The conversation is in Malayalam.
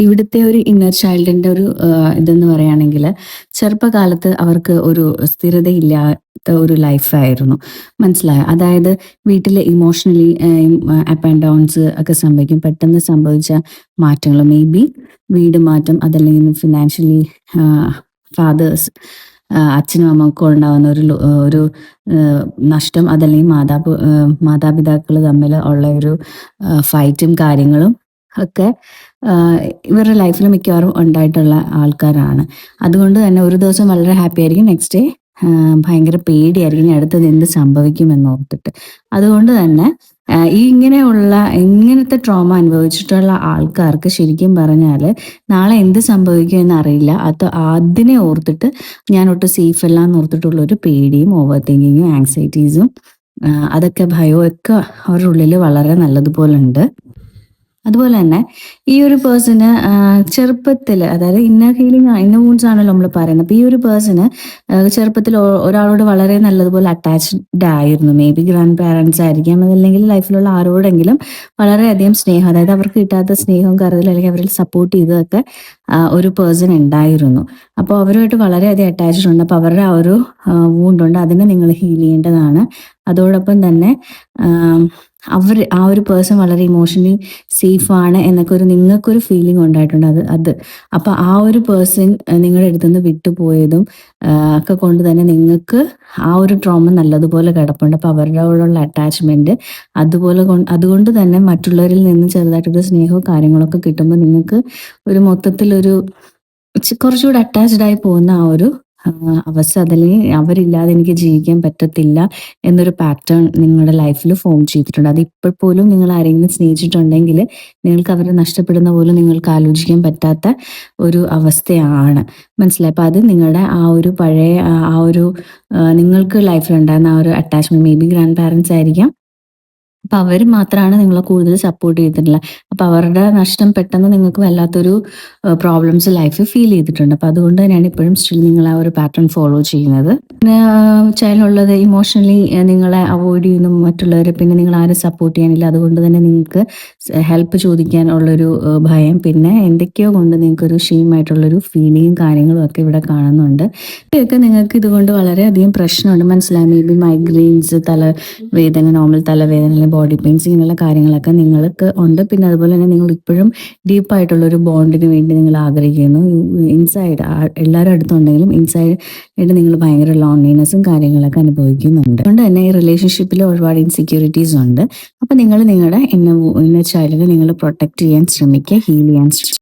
ഇവിടുത്തെ ഒരു ഇന്നർ ചൈൽഡിന്റെ ഒരു ഇതെന്ന് പറയുകയാണെങ്കിൽ ചെറുപ്പകാലത്ത് അവർക്ക് ഒരു സ്ഥിരതയില്ലാത്ത ഒരു ലൈഫായിരുന്നു. മനസ്സിലായോ? അതായത് വീട്ടിൽ ഇമോഷണലി അപ്പ് ആൻഡ് ഡൗൺസ് ഒക്കെ സംഭവിക്കും. പെട്ടെന്ന് സംഭവിച്ച മാറ്റങ്ങൾ മേ ബി വീട് മാറ്റം, അതല്ലെങ്കിൽ ഫിനാൻഷ്യലി ഫാദേഴ്സ് അച്ഛനും അമ്മക്കും ഉണ്ടാകുന്ന ഒരു നഷ്ടം, അതല്ലെങ്കിൽ മാതാപിതാക്കൾ തമ്മിൽ ഉള്ള ഒരു ഫൈറ്റും കാര്യങ്ങളും ഒക്കെ ഇവരുടെ ലൈഫിൽ മിക്കവാറും ഉണ്ടായിട്ടുള്ള ആൾക്കാരാണ്. അതുകൊണ്ട് തന്നെ ഒരു ദിവസം വളരെ ഹാപ്പി ആയിരിക്കും, നെക്സ്റ്റ് ഡേ ഭയങ്കര പേടിയായിരിക്കും ഇനി അടുത്തത് എന്ത് സംഭവിക്കുമെന്ന് ഓർത്തിട്ട്. അതുകൊണ്ട് തന്നെ ഇങ്ങനത്തെ ട്രോമ അനുഭവിച്ചിട്ടുള്ള ആൾക്കാർക്ക് ശരിക്കും പറഞ്ഞാൽ നാളെ എന്ത് സംഭവിക്കും എന്നറിയില്ല. അതിനെ ഓർത്തിട്ട് ഞാൻ ഒട്ടും സേഫ് അല്ല എന്ന് ഓർത്തിട്ടുള്ള ഒരു പേടിയും ഓവർ തിങ്കിങ്ങും ആങ്സൈറ്റീസും അതൊക്കെ ഭയവും ഒക്കെ അവരുടെ ഉള്ളിൽ വളരെ നല്ലതുപോലെ ഉണ്ട്. അതുപോലെ തന്നെ ഈ ഒരു പേഴ്സണ് ചെറുപ്പത്തിൽ, അതായത് ഇന്നർ ഹീലിംഗ് ഇന്നർ വൂൺസ് ആണല്ലോ നമ്മൾ പറയുന്നത്. അപ്പോൾ ഈ ഒരു പേഴ്സണ് ചെറുപ്പത്തിൽ ഒരാളോട് വളരെ നല്ലതുപോലെ അറ്റാച്ച്ഡ് ആയിരുന്നു. മേ ബി ഗ്രാൻഡ് പാരൻസ് ആയിരിക്കാം, അതല്ലെങ്കിൽ ലൈഫിലുള്ള ആരോടെങ്കിലും വളരെയധികം സ്നേഹം, അതായത് അവർക്ക് കിട്ടാത്ത സ്നേഹവും കരുതലും അല്ലെങ്കിൽ അവരിൽ സപ്പോർട്ട് ചെയ്തതൊക്കെ ഒരു പേഴ്സൺ ഉണ്ടായിരുന്നു. അപ്പോൾ അവരുമായിട്ട് വളരെയധികം അറ്റാച്ച്ഡ് ഉണ്ട്. അപ്പോൾ അവരുടെ ആ ഒരു വൂണ്ടുണ്ട്, അതിനെ നിങ്ങൾ ഹീൽ ചെയ്യേണ്ടതാണ്. അതോടൊപ്പം തന്നെ ആ ഒരു പേഴ്സൺ വളരെ ഇമോഷണലി സേഫാണ് എന്നൊക്കെ നിങ്ങൾക്കൊരു ഫീലിംഗ് ഉണ്ടായിട്ടുണ്ട്. അപ്പോൾ ആ ഒരു പേഴ്സൺ നിങ്ങളുടെ അടുത്തുനിന്ന് വിട്ടുപോയതും ഒക്കെ കൊണ്ട് തന്നെ നിങ്ങൾക്ക് ആ ഒരു ട്രോമ നല്ലതുപോലെ കിടപ്പുണ്ട്. അപ്പോൾ അവരോടുള്ള അറ്റാച്ച്മെന്റ് അതുകൊണ്ട് തന്നെ മറ്റുള്ളവരിൽ നിന്ന് ചെറുതായിട്ടൊരു സ്നേഹവും കാര്യങ്ങളൊക്കെ കിട്ടുമ്പോൾ നിങ്ങൾക്ക് ഒരു മൊത്തത്തിലൊരു കുറച്ചുകൂടി അറ്റാച്ച്ഡ് ആയി പോകുന്ന ആ ഒരു അവസ്ഥ, അതല്ലെങ്കിൽ അവരില്ലാതെ എനിക്ക് ജീവിക്കാൻ പറ്റത്തില്ല എന്നൊരു പാറ്റേൺ നിങ്ങളുടെ ലൈഫിൽ ഫോം ചെയ്തിട്ടുണ്ട്. അത് ഇപ്പോൾ പോലും നിങ്ങൾ ആരെങ്കിലും സ്നേഹിച്ചിട്ടുണ്ടെങ്കിൽ നിങ്ങൾക്ക് അവരെ നഷ്ടപ്പെടുന്ന പോലും നിങ്ങൾക്ക് ആലോചിക്കാൻ പറ്റാത്ത ഒരു അവസ്ഥയാണ്. മനസ്സിലായി? അപ്പോൾ അത് നിങ്ങളുടെ ആ ഒരു പഴയ ആ ഒരു നിങ്ങൾക്ക് ലൈഫിലുണ്ടായിരുന്ന ആ ഒരു attachment, may be grand parents ആയിരിക്കാം. അപ്പോൾ അവർ മാത്രമാണ് നിങ്ങളെ കൂടുതൽ സപ്പോർട്ട് ചെയ്തിട്ടുള്ളത്. അപ്പോൾ അവരുടെ നഷ്ടം പെട്ടെന്ന് നിങ്ങൾക്ക് വല്ലാത്തൊരു പ്രോബ്ലംസ് ലൈഫിൽ ഫീൽ ചെയ്തിട്ടുണ്ട്. അപ്പോൾ അതുകൊണ്ട് തന്നെയാണ് ഇപ്പോഴും സ്റ്റിൽ നിങ്ങൾ ആ ഒരു പാറ്റേൺ ഫോളോ ചെയ്യുന്നത്. പിന്നെ ചൈൽഡുള്ളത് ഇമോഷണലി നിങ്ങളെ അവോയ്ഡ് ചെയ്യുന്നു മറ്റുള്ളവരെ, പിന്നെ നിങ്ങൾ ആരും സപ്പോർട്ട് ചെയ്യാനില്ല. അതുകൊണ്ട് തന്നെ നിങ്ങൾക്ക് ഹെൽപ്പ് ചോദിക്കാനുള്ളൊരു ഭയം, പിന്നെ എന്തൊക്കെയോ കൊണ്ട് നിങ്ങൾക്കൊരു ഷെയിമായിട്ടുള്ളൊരു ഫീലിങ്ങും കാര്യങ്ങളും ഒക്കെ ഇവിടെ കാണുന്നുണ്ട്. ഇതൊക്കെ നിങ്ങൾക്ക് ഇതുകൊണ്ട് വളരെയധികം പ്രശ്നമുണ്ട്. മനസ്സിലായി? മേ ബി മൈഗ്രെയിൻസ്, തലവേദന, നോർമൽ തലവേദന, ബോഡി പെയിൻസ്, ഇങ്ങനെയുള്ള കാര്യങ്ങളൊക്കെ നിങ്ങൾക്ക് ഉണ്ട്. പിന്നെ അതുപോലെ തന്നെ നിങ്ങൾ ഇപ്പോഴും ഡീപ്പായിട്ടുള്ളൊരു ബോണ്ടിന് വേണ്ടി നിങ്ങൾ ആഗ്രഹിക്കുന്നു. ഇൻസൈഡ് എല്ലാവരും അടുത്തുണ്ടെങ്കിലും ഇൻസൈഡ് ആയിട്ട് നിങ്ങൾ ഭയങ്കര ലോൺലിനെസ്സും കാര്യങ്ങളൊക്കെ അനുഭവിക്കുന്നുണ്ട്. അതുകൊണ്ട് തന്നെ ഈ റിലേഷൻഷിപ്പിൽ ഒരുപാട് ഇൻസെക്യൂരിറ്റീസ് ഉണ്ട്. അപ്പോൾ നിങ്ങൾ നിങ്ങളുടെ ഇന്നർ ചൈൽഡിനെ നിങ്ങൾ പ്രൊട്ടക്ട് ചെയ്യാൻ ശ്രമിക്കുക, ഹീൽ ചെയ്യാൻ ശ്രമിക്കുക.